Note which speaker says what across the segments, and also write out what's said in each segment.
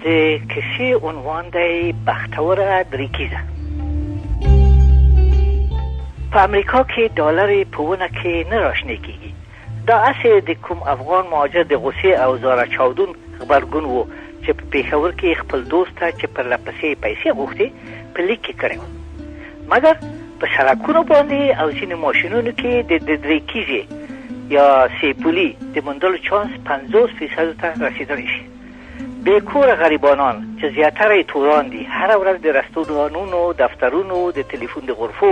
Speaker 1: د کیسې عنوان دی بختوره دریکیزه. په امریکا کې ډالر په ونه کې نه راشنې کېږي. دا هسې د کوم افغان مهاجر د غوسې او زاره چاودون غبرګون و چې په پېښور کې خپل دوست ته چې پرله پسې پیسې غوښتې په لیک کې کړی و. مګر په سړکونو باندې او ځینې ماشینونو کې د دریکیزې یا سیپولي د موندلو چانس 50% ته رسېدلی شي. بې کوره غریبانان چې زیاتره یې توران دي هره ورځ د رستورانونو، دفترونو، د تلیفون د غرفو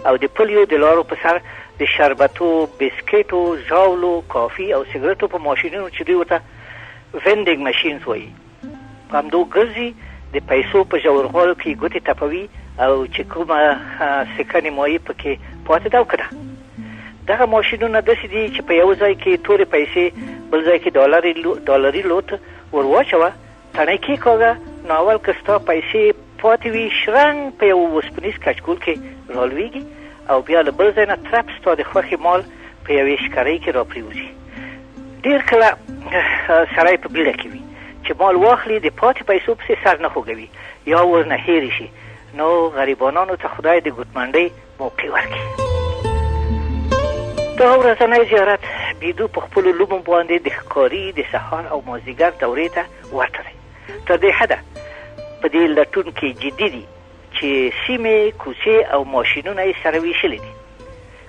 Speaker 1: او د پلیو د لارو په سر د شربتو، بسکټو، ژاولو، کافي او سګرټو په ماشینونو چې دوی ورته وینډینګ ماشینز وایي په همدو ګرځي، د پیسو په ژورغالو کې ګوتې ټپوي او چې کومه سکه نیمایي پکې پاتې ده او که نه. دغه ماشینونه داسې دي چې په یو ځای کې تورې پیسې، بل ځای کې ډالري لوت ور واچوه، تڼۍ کېکاږه، نو اول که ستا پیسې پاتې وي شرنګ په یو وسپنیز کچکول کې رالویږي او بیا له بل ځای نه ترپ ستا د خوښې مال په یوې شکرۍ کې راپرېوځي. ډېر کله سړی په بیړه کې وي چې مال واخلي، د پاتې پیسو پسې سر نه خوږوي یا ورنه هېرې شي، نو غریبانانو ته خدای د ګوتمنډۍ موقع ورکړي. دا ورځنی زیارت بیدو په خپلو لوبو باندې د ښکاري د سهار او مازدیګر دورې ته ورته دی. تر دې حده په دې لټون کې جدي دي چې سیمې، کوڅې او ماشینونه یې سره ویشلي دي.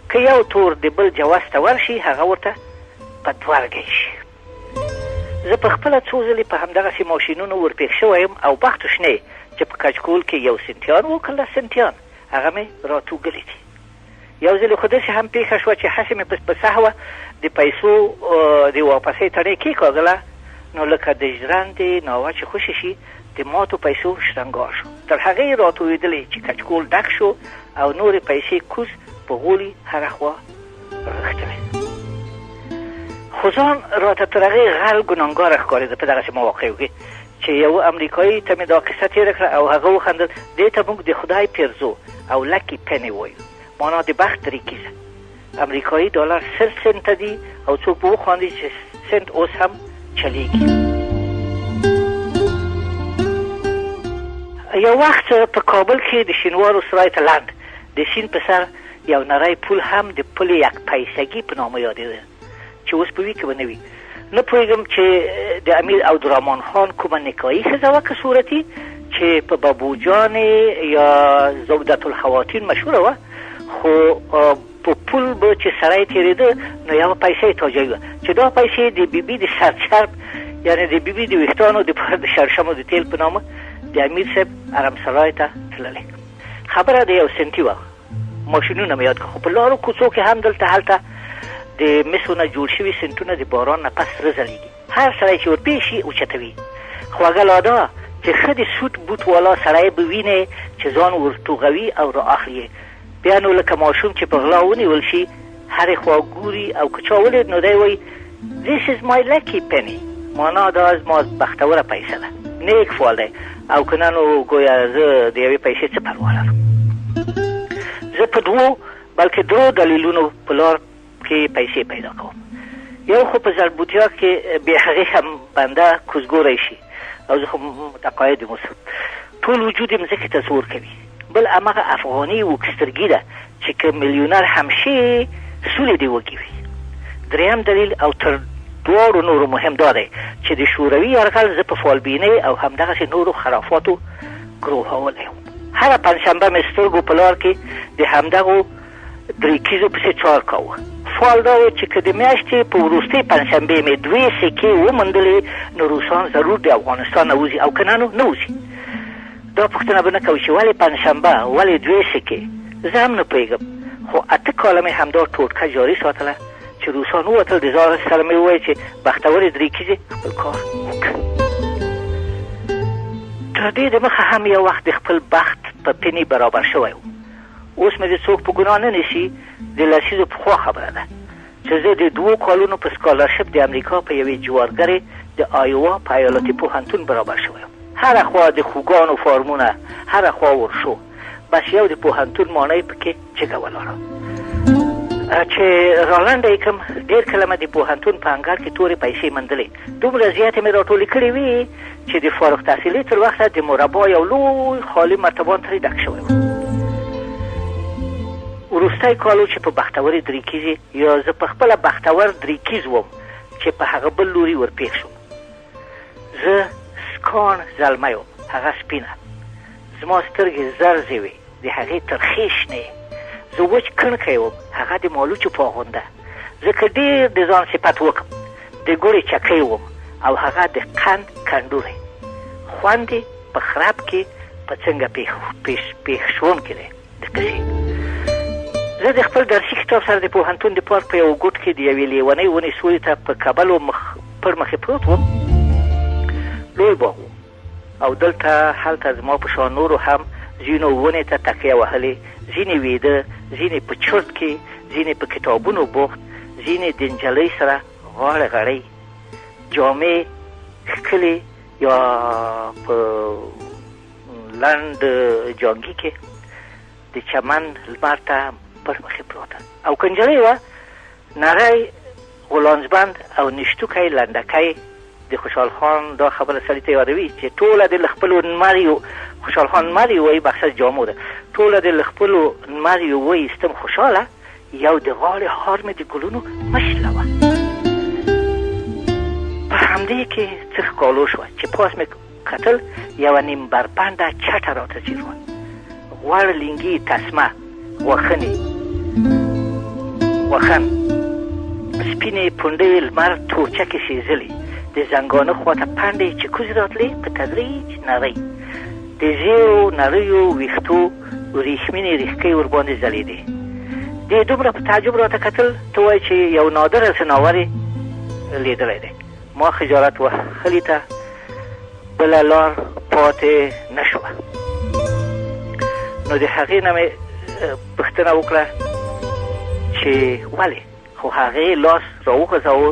Speaker 1: که یو تور د بل جواز ته ورشي هغه ورته بدوارګی شي. زه په خپله څو ځلې په همدغسې ماشینونو ورپېښ شوی یم او بخت شنې چې په کچکول کې 1 سنټیان و که 10 سنټیان هغه مې راتوږلي دي. یو ځل خو داسې هم پېښه شوه چې هسې مې په سهوه د پیسو د واپسۍ تڼۍ کېکاږله، نو لکه د ژرندې ناوه چې خوشې شي د ماتو پیسو شرنګار شو. تر هغې یې راتوېدلې چې کچکول ډک شو او نورې پیسې کوز په غولي هره خوا رغښتلې. خو ځان راته تر هغې غل ګناهګاره ښکارېده په دغسې مواقعو کې چې یو امریکایي ته مې دا کیسه تېره کړه او هغه وخندل. دې ته موږ د خدای پیرزو او لکی پنې وایو، معنا د بخت دریکیزه. امریکایي ډالر 100 سنټه دي او څوک به وخاندي چې سنټ اوس هم چلیږي. یو وخت په کابل کې د شینوارو سرای ته لاند د سیند په سر یو نری پول هم د پل یک پیسګي په نامه یادېده چې اوس په وي که به نه وي. نه پوهېږم چې د امیر عبدالرحمن خان کومه نکاحي ښځه وه که صورتي چې په بابوجانې یا زودة الخواتین مشهوره وه، خو په پول به چې سړی تېرېده نو یوه پیسه یې تاجوي وه چې دا پیسې د بیبي د سرچرب یعنې د بیبي د ویښتانو د پاره د شړشمو د تیل په نامه د امیر صاحب حرمسرای ته تللې. خبره د 1 سنټي وه. ماشینونه مې یاد کړه، خو په لارو کوڅو کې هم دلته هلته د مسو نه جوړ شوي سنټونه د باران نه پس رزلیږي. هر سړی چې ورپېښ شي اوچتوي. خوږه لا دا چې ښه د سوټ بوټ والا سړی به وینې چې ځان ورټوغوي او را اخلي. بیا نو لکه ماشوم چې په غلا ونیول شي هرې خوا ګوري او که چا ولید نو دی وایي This is my lucky penny، معنا دا زما بختوره پیسه ده، نیک فال دی. او که نه نو ګویا زه د یوې پیسې څه پروا لرم. زه په 2 بلکې 3 دلیلونو په لار کې پیسې پیدا کوم. یو خو په زربوتیا کې بې هغې هم بنده کوزګوری شي او زه خو متقاعد یم، ټول وجود یې مځکې ته زور کوي. بل همغه افغاني وکسترګي ده چې که میلیونر هم شي سولې دې وږي وي. دریم دلیل او تر دواړو نورو مهم دا دی چې د شوروي یرغل زه په فالبینۍ او همدغسې نورو خرافاتو ګروهولی وم. هره پنجشنبه مې سترګو په لار کې د همدغو دریکیزو پسې څار کاوه. فال دا و چې که د میاشتې په وروستۍ پنجشنبې مې 2 سکې وموندلې نو روسان ضرور د افغانستان نه وځي او که نه نو نه وځي. دا پوښتنه به نه کوي چې ولې پنجشنبه، ولې 2 سکې؟ زه هم نه پوهېږم، خو 8 کاله مې همدا ټوټکه جاري ساتله چې روسان ووتل. د ځان سره مې وویل چې بختورې دریکیزې خپل کار وکړه. تر دې دمخه هم یو وخت د خپل بخت په پنې برابر شوی و. اوس مې د څوک په ګناه نه نیسي، د لسیزو پخوا خبره ده چې زه د 2 کالونو په سکالرشپ د امریکا په یوې جوارګرې د آیوا په ایالتي پوهنتون برابر شوی یم. هره خوا د خوګانو فارمونه، هره خوا ورشو، بس یو د پوهنتون ماڼۍ پکې جګه ولاړه. چې رالنډه یې کړم ډېر کله مې د پوهنتون په انګړ کې تورې پیسې موندلې دومره زیاتې مې راټولې کړې وې چې د فارغ تحصیلۍ تر وخته د مربا یو لوی خالي مرتبان ترې ډک شوی و وروستی کال و چې په بختورې دریکیزې یا زه په خپله بختور دریکیز وم چې په هغه بل لوري ورپېښ شوم زه سکاڼ زلمی وم هغه سپینه زما سترګې زرزې وې د هغې ترخې شنې زه وچ کڼکی وم هغه د مالوچو په غونده زه که ډېر د ځان صفت وکړم د ګوړې چکی وم او هغه د قند کنډورې خوند یې په خراب کې په څنګه پېښ شوونکی دی د قصې زه د خپل درسي کتاب سره د پوهنتون د پارک په یو ګوټ کې د یوې لیونۍ ونې سوري ته په کابل پر مخې پروت وم لوی باغ و او دلته هلته زما په شان نورو هم ځینو ونې ته تکیه وهلې ځینې ویده ځینې په چرت کې ځینې په کتابونو بوخت ځینې د نجلۍ سره غاړه غړۍ جامې ښکلې یا په لنډ جانګي کې د چمن لمر ته پر مخې پروته او که نجلۍ وه نری غلانځبند او نشتوکی لنډکی د خوشحال خان دا خبره سړي ته یادوي چې ټوله د له خپلو نمریو خوشحال خان نمرې وایي بخصس جامو ده ټوله د له خپلو نمریو وایستم خوشحاله یو د غاړې هار مې د ګلونو مشله وه په همدې کې څه ښکالو شوه چې پاس مې کتل یوه نیم بربنده چټه راته ځیر وه غوړ لنګي تسمه وخن سپینې پونډې لمر تورچکې سېزلې د زنګانه خواته پنډې چې کوزې راتلې په تدریج نرۍ د زیرو نریو ویښتو وریښمینې ریښکۍ ورباندې ځلېدې دې دومره په تعجب راته کتل ته وایې چې یو نادره ځناور یې لیدلی دی ما خجالت وهلي ته بله لار پاتې نه شوه نو د هغې نه مې پوښتنه وکړه چې ولې خو هغې لاس راوغځاوه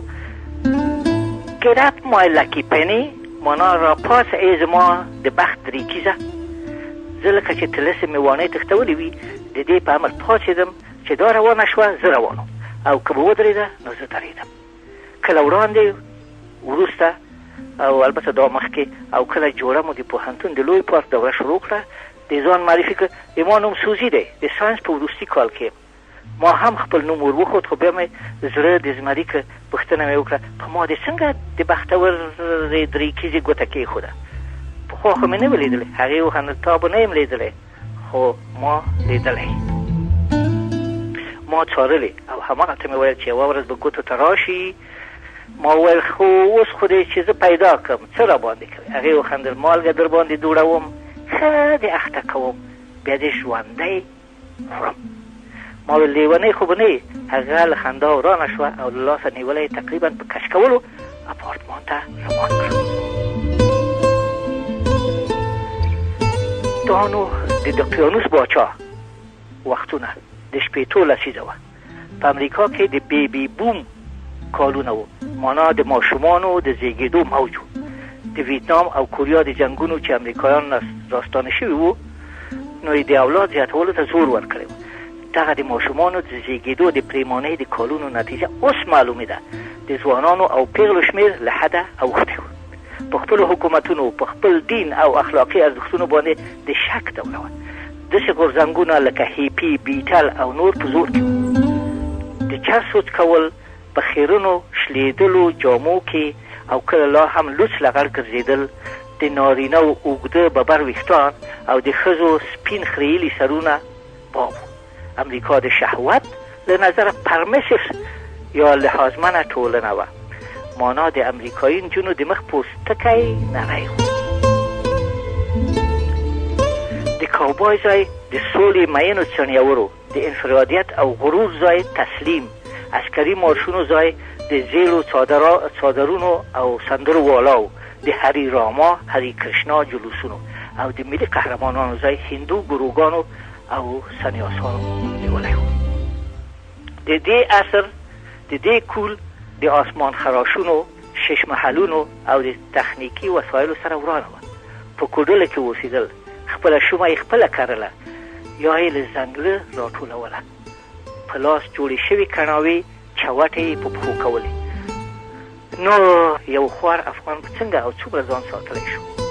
Speaker 1: Get up my lucky penny مانا را پاس ای زما د بخت دریکیزه زه لکه چې تلسې مې وانۍ تښتولې وي د دې په امر پاڅېدم چې دا روانه شوه زه روانم او که به ودرېده نو زه درېدم کله وړاندې وروسته او البته دا مخکې او کله جوړه مو د پوهنتون د لوی پارک دوره شروع کړه د ځان معرفي کړ ما نوم سوزي دی د ساینس په وروستي کال کې ما هم خپل نوم ور وښود خو بیا مې زړه د زمري که پوښتنه مې وکړه په ما دې څنګه د بختورې دریکیزې ګوته کېښوده پخوا خو مې نه وه لیدلی هغې وخندل تا به نه یم لیدلی خو ما لیدلی ما څارلې او هماغلته مې ویل چې یوه ورځ به ګوتو ته راشي ما وویل خو اوس خو دې چې زه پیدا کړم څه را باندې کوې هغې وخندل مالګه در باندې دوړوم ښه دې اخته کوم بیا دې ژوندی خورم ما ویل لیونۍ خو به نه یې هغه له خندا ورانه شوه او له لاسه نیولی تقریبا په کش کولو اپارتمان ته روان کړم دا نو د دقیانوس باچا وختونه د شپېتو لسیزه وه په امریکا کې د بیبي بوم کالونه وو مانا د ماشومانو د زیږېدو موج و د ویتنام او کوریا د جنګونو چې امریکایان راستانه شوي وو نو یې د اولاد زیاتولو ته زور ورکړی و دغه د ماشومانو د زیږېدو د پریمانۍ د کالونو نتیجه اوس معلومې ده د ځوانانو او پیغلو شمېر له حده اوښتی و په خپلو حکومتونو په خپل دین او اخلاقي ارزښتونو باندې د شک دوره وه داسې غورځنګونه لکه هیپي بیټل او نور په زور کې د چرسو څکول په خیرونو شلیدلو جامو کې او کله لا هم لوڅ لغړ ګرځېدل د نارینهو اوږده ببر ویښتان او د ښځو سپین خریلي سرونه باب امریکا د شهوت له نظره پرمیسیف یا لحاظمنه ټولنه وه مانا د امریکایي نجونو د مخ پوستکی نری و د کاوبای ځای د سولې مینو څڼیورو د انفرادیت او غرور ځای تسلیم عسکري مارشونو ځای د زیرو څادرونو او سندرو والاو د هری راما هری کرشنا جلوسونو او د ملي قهرمانانو ځای هندو ګروګانو او سنیاسانو نیولی و د دې عصر د دې کول د آسمان خراشونو شش محلونو او د تخنیکي وسایلو سره ورانه وه په کوډله کې اوسېدل خپله شومه یې خپله کرله یا یې له ځنګله راټولوله په لاس جوړې شوي کڼاوې چوټې په پښو کولې. نو یو خوار افغان څنګه او څومره ځان ساتلی شو؟